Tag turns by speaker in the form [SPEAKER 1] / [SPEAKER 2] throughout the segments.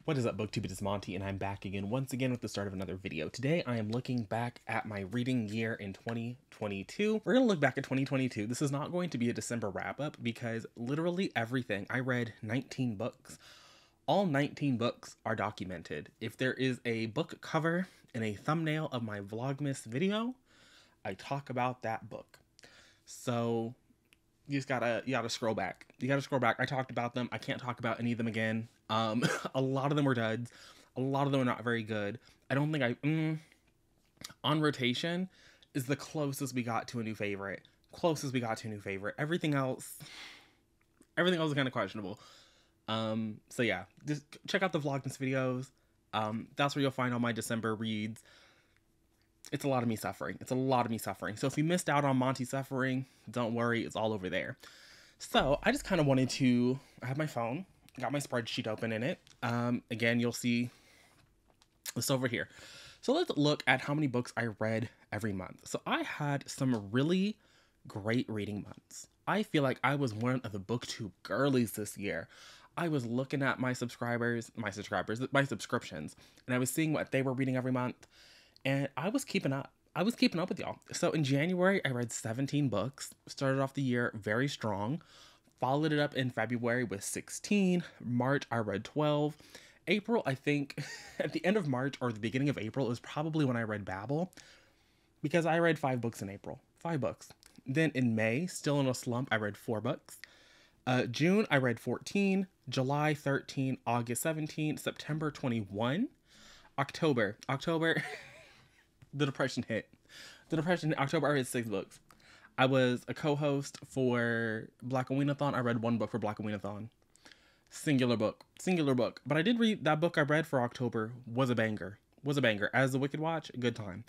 [SPEAKER 1] What is up, BookTube? It is Monty, and I'm back again, once again, with the start of another video. Today, I am looking back at my reading year in 2022. We're going to look back at 2022. This is not going to be a December wrap-up because literally everything. I read 19 books. All 19 books are documented. If there is a book cover and a thumbnail of my Vlogmas video, I talk about that book. So you gotta scroll back. You gotta scroll back. I talked about them. I can't talk about any of them again. A lot of them were duds. A lot of them are not very good. I don't think On Rotation is the closest we got to a new favorite. Everything else is kind of questionable. So yeah, just check out the Vlogmas videos. That's where you'll find all my December reads. It's a lot of me suffering. So if you missed out on Monty suffering, don't worry, it's all over there. So I just kind of wanted to, I have my phone, got my spreadsheet open in it. Again, you'll see this over here. So let's look at how many books I read every month. So I had some really great reading months. I feel like I was one of the BookTube girlies this year. I was looking at my subscriptions, and I was seeing what they were reading every month. And I was keeping up. With y'all. So in January, I read 17 books. Started off the year very strong. Followed it up in February with 16. March, I read 12. April, I think, at the end of March or the beginning of April is probably when I read Babel. Because I read 5 books in April. 5 books. Then in May, still in a slump, I read 4 books. June, I read 14. July, 13. August, 17. September, 21. October... The depression hit. October, I read 6 books. I was a co-host for Black Aweenathon. I read 1 book for Black Aweenathon. Singular book. But I did read, that book I read for October was a banger. As the Wicked Watch, a good time.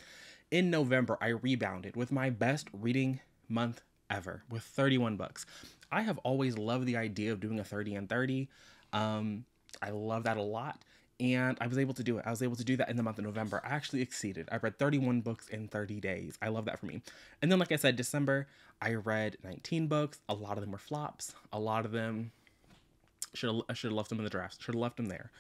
[SPEAKER 1] In November, I rebounded with my best reading month ever with 31 books. I have always loved the idea of doing a 30 and 30. I love that a lot. And I was able to do it. I was able to do that in the month of November. I actually exceeded. I read 31 books in 30 days. I love that for me. And then, like I said, December, I read 19 books. A lot of them were flops. A lot of them, I should have left them in the drafts. Should have left them there.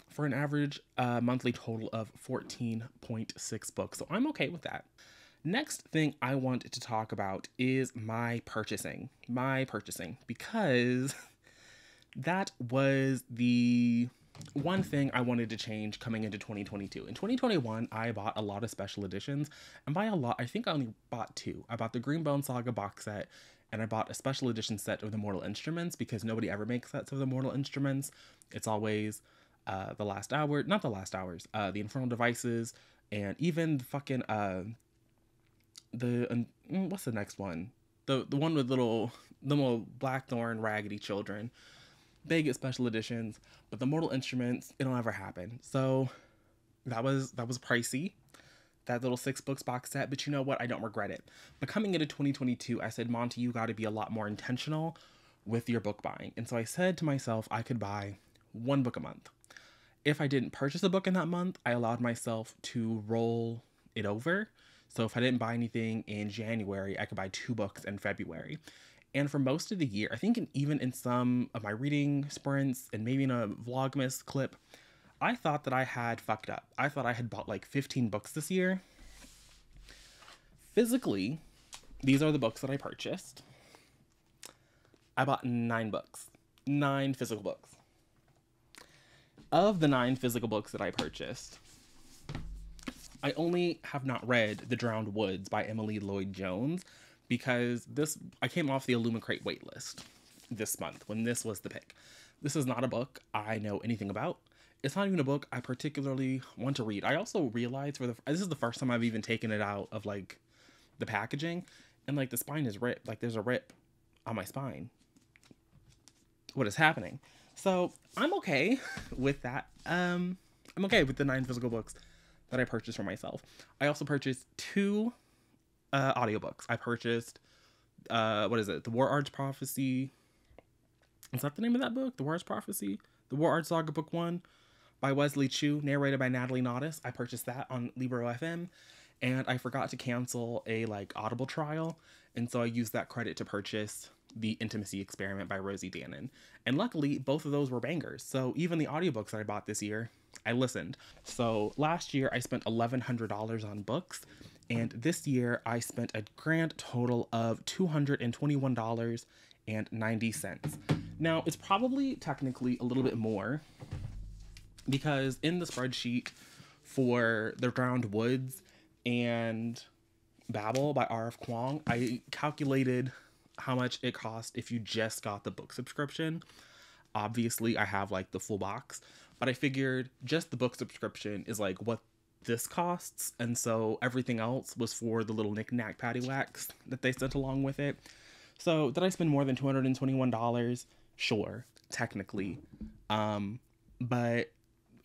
[SPEAKER 1] For an average monthly total of 14.6 books. So I'm okay with that. Next thing I want to talk about is my purchasing. Because that was the one thing I wanted to change coming into 2022. In 2021, I bought a lot of special editions, and by a lot, I think I only bought 2. I bought the Greenbone Saga box set, and I bought a special edition set of the Mortal Instruments, because nobody ever makes sets of the Mortal Instruments. It's always the Infernal Devices, and even fucking what's the next one? The one with the little Blackthorn raggedy children. They get special editions, but the Mortal Instruments, it'll never happen. So that was pricey, that little 6 books box set, but you know what? I don't regret it. But coming into 2022, I said, Monty, you got to be a lot more intentional with your book buying. And so I said to myself, I could buy 1 book a month. If I didn't purchase a book in that month, I allowed myself to roll it over. So if I didn't buy anything in January, I could buy 2 books in February. And for most of the year, I think even in some of my reading sprints and maybe in a Vlogmas clip, I thought that I had fucked up. I thought I had bought like 15 books this year. Physically, these are the books that I purchased. I bought 9 books. 9 physical books. Of the 9 physical books that I purchased, I only have not read The Drowned Woods by Emily Lloyd-Jones, because I came off the Illumicrate waitlist this month when this was the pick. This is not a book I know anything about. It's not even a book I particularly want to read. I also realized this is the first time I've even taken it out of like the packaging, and like the spine is ripped. Like there's a rip on my spine. What is happening? So I'm okay with that. I'm okay with the 9 physical books that I purchased for myself. I also purchased 2 audiobooks. I purchased The War Arts Prophecy. Is that the name of that book? The War Arts Prophecy? The War Arts Saga Book 1 by Wesley Chu, narrated by Natalie Naudus. I purchased that on Libro FM, and I forgot to cancel a Audible trial, and so I used that credit to purchase The Intimacy Experiment by Rosie Danon. And luckily, both of those were bangers. So even the audiobooks that I bought this year, I listened. So last year, I spent $1,100 on books. And this year, I spent a grand total of $221.90. Now, it's probably technically a little bit more because in the spreadsheet for The Drowned Woods and Babel by R.F. Kuang, I calculated how much it cost if you just got the book subscription. Obviously, I have like the full box, but I figured just the book subscription is like what this costs, and so everything else was for the little knick-knack paddywhacks that they sent along with it. So did I spend more than $221? Sure, technically. But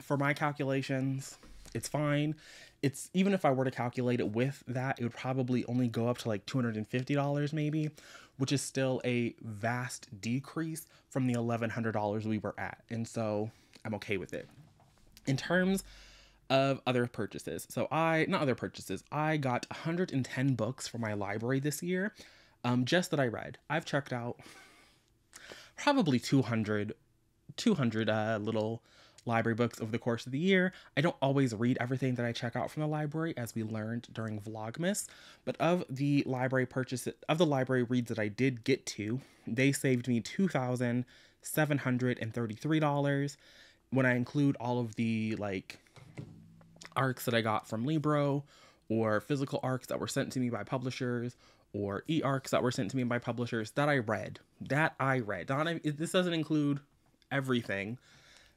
[SPEAKER 1] for my calculations, it's fine. It's even if I were to calculate it with that, it would probably only go up to like $250 maybe, which is still a vast decrease from the $1,100 we were at. And so I'm okay with it. In terms of other purchases, I got 110 books for my library this year, just that I read. I've checked out probably 200 little library books over the course of the year. I don't always read everything that I check out from the library, as we learned during Vlogmas, but of the library reads that I did get to, they saved me $2,733 when I include all of the like arcs that I got from Libro, or physical arcs that were sent to me by publishers, or e-arcs that were sent to me by publishers that I read. This doesn't include everything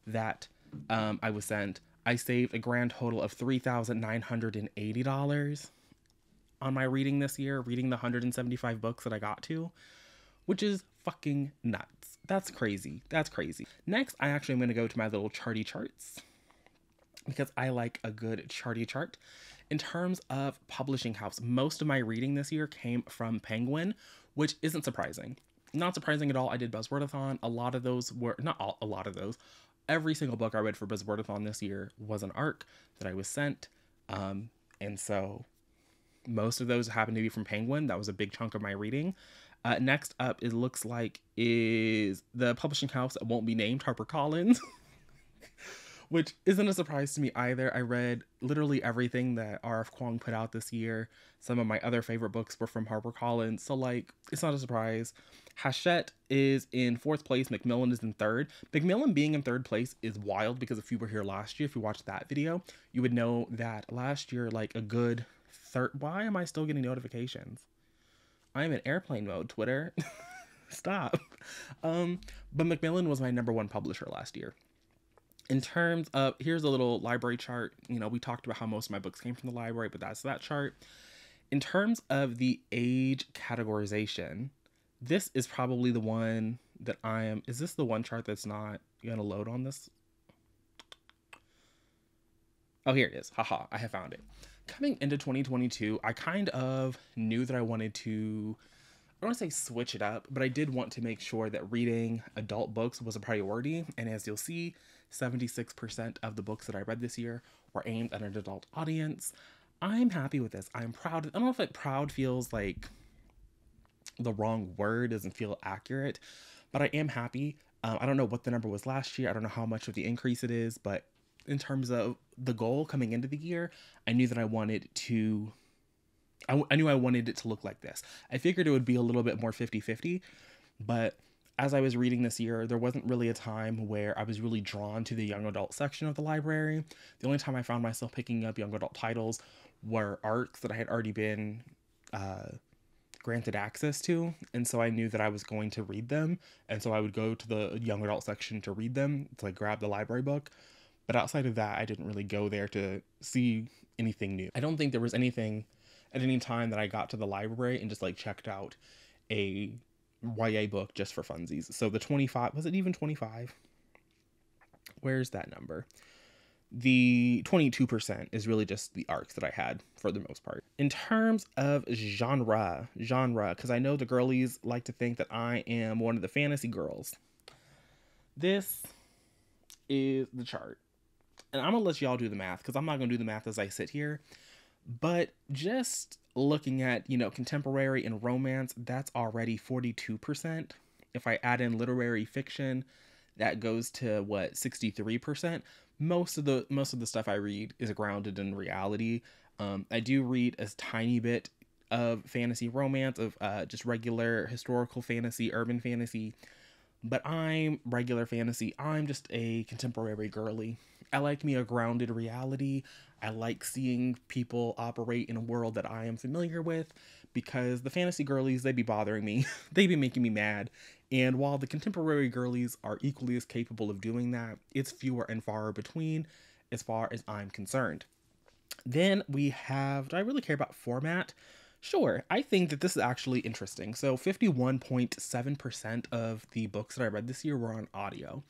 [SPEAKER 1] that I was sent. I saved a grand total of $3,980 on my reading this year, reading the 175 books that I got to, which is fucking nuts. That's crazy. Next, I actually am going to go to my little charty charts because I like a good charty chart. In terms of publishing house, most of my reading this year came from Penguin, which isn't surprising. Not surprising at all. I did Buzzwordathon. Every single book I read for Buzzwordathon this year was an arc that I was sent. And so most of those happened to be from Penguin. That was a big chunk of my reading. Next up, it looks like, is the publishing house that won't be named, HarperCollins, which isn't a surprise to me either. I read literally everything that R.F. Kuang put out this year. Some of my other favorite books were from HarperCollins, so like, it's not a surprise. Hachette is in 4th place. Macmillan is in 3rd. Macmillan being in 3rd place is wild because if you were here last year, if you watched that video, you would know that last year, like a good third... Why am I still getting notifications? I'm in airplane mode, Twitter. Stop. But Macmillan was my #1 publisher last year. In terms of, here's a little library chart. You know, we talked about how most of my books came from the library, but that's that chart. In terms of the age categorization, this is probably the one that is this the one chart that's not going to load on this? Oh, here it is. Haha, I have found it. Coming into 2022, I kind of knew that I wanted to, I don't want to say switch it up, but I did want to make sure that reading adult books was a priority. And as you'll see, 76% of the books that I read this year were aimed at an adult audience. I'm happy with this. I'm proud. I don't know if proud feels like the wrong word, doesn't feel accurate, but I am happy. I don't know what the number was last year. I don't know how much of the increase it is, but in terms of the goal coming into the year, I knew that I wanted to, I knew I wanted it to look like this. I figured it would be a little bit more 50-50, but as I was reading this year, there wasn't really a time where I was really drawn to the young adult section of the library. The only time I found myself picking up young adult titles were arcs that I had already been granted access to, and so I knew that I was going to read them, and so I would go to the young adult section to read them, to like grab the library book. But outside of that, I didn't really go there to see anything new. I don't think there was anything at any time that I got to the library and just like checked out a YA book just for funsies. So the 25, was it even 25? Where's that number? The 22% is really just the arcs that I had for the most part. In terms of genre, because I know the girlies like to think that I am one of the fantasy girls. This is the chart. And I'm gonna let y'all do the math because I'm not gonna do the math as I sit here. But just looking at, contemporary and romance, that's already 42%. If I add in literary fiction, that goes to what, 63%. Most of the stuff I read is grounded in reality. I do read a tiny bit of fantasy romance, of just regular historical fantasy, urban fantasy, but I'm regular fantasy. I'm just a contemporary girly. I like me a grounded reality. I like seeing people operate in a world that I am familiar with, because the fantasy girlies, they be bothering me. They be making me mad. And while the contemporary girlies are equally as capable of doing that, it's fewer and far between as far as I'm concerned. Then we have, do I really care about format? Sure, I think that this is actually interesting. So 51.7% of the books that I read this year were on audio.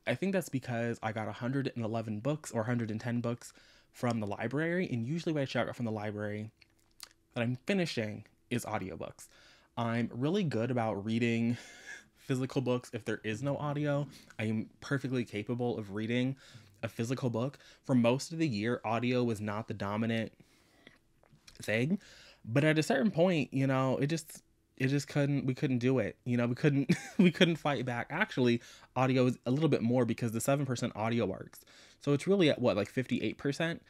[SPEAKER 1] I think that's because I got 111 books or 110 books from the library, and usually what I check out from the library that I'm finishing is audiobooks. I'm really good about reading physical books if there is no audio. I am perfectly capable of reading a physical book. For most of the year, audio was not the dominant thing, but at a certain point, it just couldn't we couldn't do it. We couldn't we couldn't fight back. Actually, audio is a little bit more because the 7% audio works. So it's really at what, like 58%.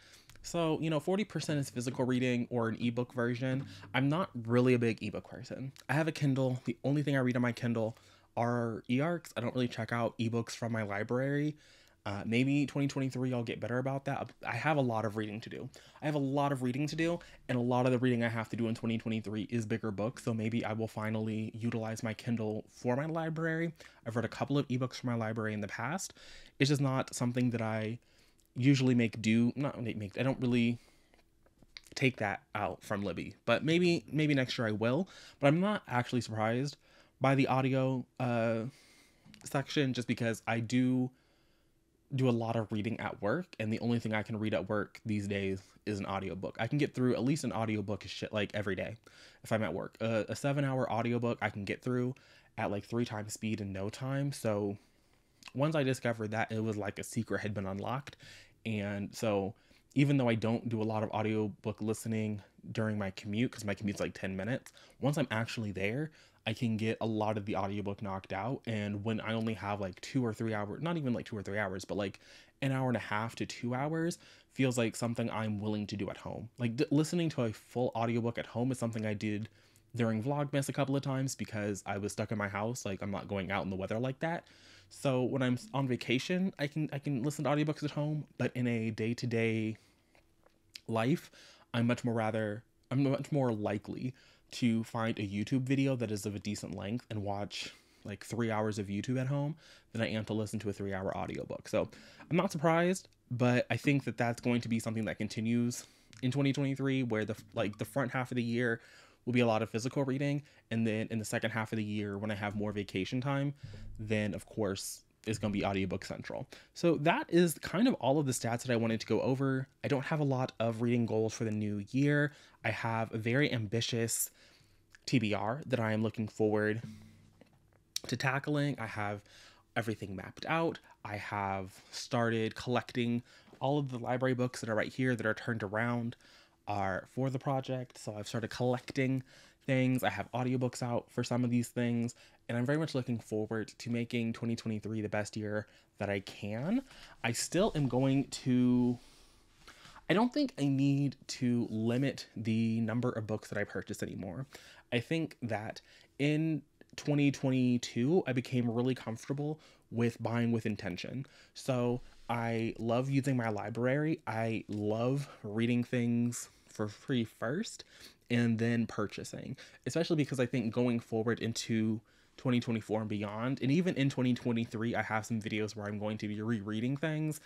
[SPEAKER 1] So, 40% is physical reading or an ebook version. I'm not really a big ebook person. I have a Kindle. The only thing I read on my Kindle are e-arcs. I don't really check out ebooks from my library. Maybe 2023 I'll get better about that. I have a lot of reading to do. I have a lot of reading to do, and a lot of the reading I have to do in 2023 is bigger books, so maybe I will finally utilize my Kindle for my library. I've read a couple of ebooks from my library in the past. It's just not something that I usually I don't really take that out from Libby, but maybe next year I will. But I'm not actually surprised by the audio section, just because I do a lot of reading at work, and the only thing I can read at work these days is an audiobook. I can get through at least an audiobook shit like every day if I'm at work. A 7-hour audiobook I can get through at like 3 times speed in no time. So once I discovered that, it was like a secret had been unlocked. And so even though I don't do a lot of audiobook listening during my commute, because my commute's like 10 minutes, once I'm actually there, I can get a lot of the audiobook knocked out. And when I only have like 2 or 3 hours, not even like 2 or 3 hours, but like an hour and a half to 2 hours, feels like something I'm willing to do at home. Like listening to a full audiobook at home is something I did during Vlogmas a couple of times because I was stuck in my house. Like, I'm not going out in the weather like that. So when I'm on vacation, I can listen to audiobooks at home, but in a day-to-day life, I'm much more likely to find a YouTube video that is of a decent length and watch like 3 hours of YouTube at home than I am to listen to a 3-hour audiobook. So I'm not surprised, but I think that that's going to be something that continues in 2023, where the front half of the year will be a lot of physical reading, and then in the second half of the year, when I have more vacation time, then of course it's going to be audiobook central. So that is kind of all of the stats that I wanted to go over. I don't have a lot of reading goals for the new year. I have a very ambitious TBR that I am looking forward to tackling. I have everything mapped out. I have started collecting all of the library books that are right here that are turned around are for the project. So I've started collecting things. I have audiobooks out for some of these things, and I'm very much looking forward to making 2023 the best year that I can. I still am going to I don't think I need to limit the number of books that I purchase anymore. I think that in 2022, I became really comfortable with buying with intention. So I love using my library. I love reading things for free first and then purchasing, especially because I think going forward into 2024 and beyond, and even in 2023, I have some videos where I'm going to be rereading things.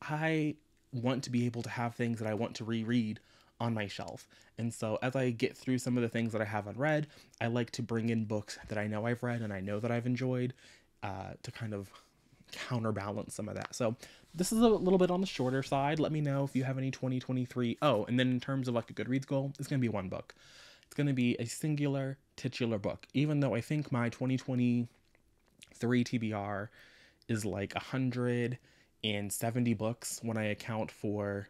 [SPEAKER 1] I want to be able to have things that I want to reread on my shelf. And so as I get through some of the things that I have unread, I like to bring in books that I know I've read and I know that I've enjoyed, to kind of counterbalance some of that. So this is a little bit on the shorter side. Let me know if you have any 2023. Oh, and then in terms of like a Goodreads goal, it's going to be one book. It's going to be a singular titular book, even though I think my 2023 TBR is like 170 books when I account for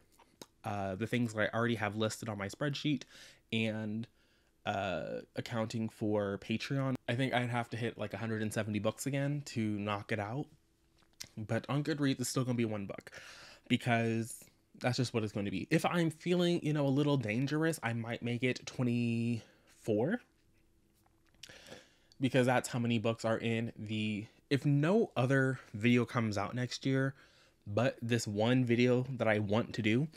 [SPEAKER 1] the things that I already have listed on my spreadsheet, and accounting for Patreon. I think I'd have to hit like 170 books again to knock it out. But on Goodreads, it's still going to be one book because that's just what it's going to be. If I'm feeling, a little dangerous, I might make it 24 because that's how many books are in the... If no other video comes out next year, but this one video that I want to do,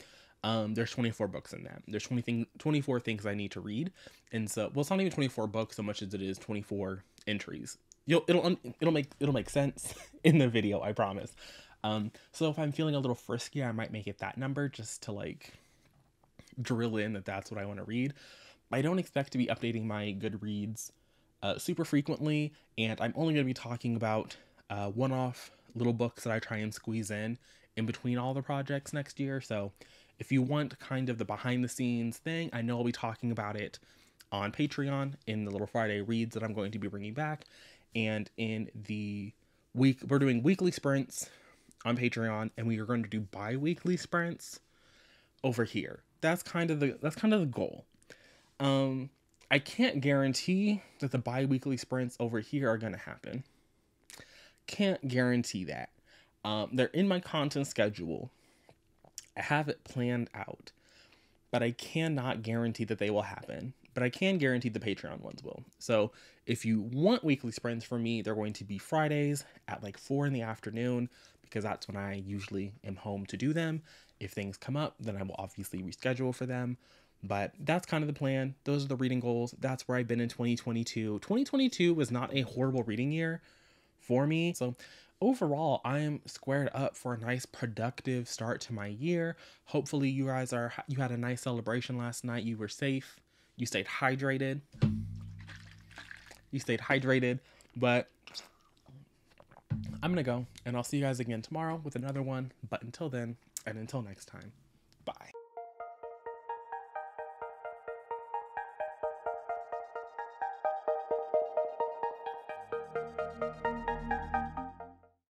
[SPEAKER 1] there's 24 books in that. There's 24 things I need to read. And so, well, it's not even 24 books so much as it is 24 entries. It'll make sense in the video, I promise. So if I'm feeling a little frisky, I might make it that number just to like drill in that that's what I want to read. I don't expect to be updating my Goodreads super frequently, and I'm only going to be talking about one-off little books that I try and squeeze in between all the projects next year. So if you want kind of the behind the scenes thing, I know I'll be talking about it on Patreon in the little Friday reads that I'm going to be bringing back. And in the week, we're doing weekly sprints on Patreon, and we are going to do bi-weekly sprints over here. That's kind of the goal. I can't guarantee that the bi-weekly sprints over here are going to happen. Can't guarantee that. They're in my content schedule. I have it planned out, but I cannot guarantee that they will happen. But I can guarantee the Patreon ones will. So if you want weekly sprints from me, they're going to be Fridays at like 4 in the afternoon, because that's when I usually am home to do them. If things come up, then I will obviously reschedule for them. But that's kind of the plan. Those are the reading goals. That's where I've been in 2022. 2022 was not a horrible reading year for me. So overall, I am squared up for a nice productive start to my year. Hopefully you guys you had a nice celebration last night. You were safe. You stayed hydrated. But I'm going to go, and I'll see you guys again tomorrow with another one. But until then, and until next time.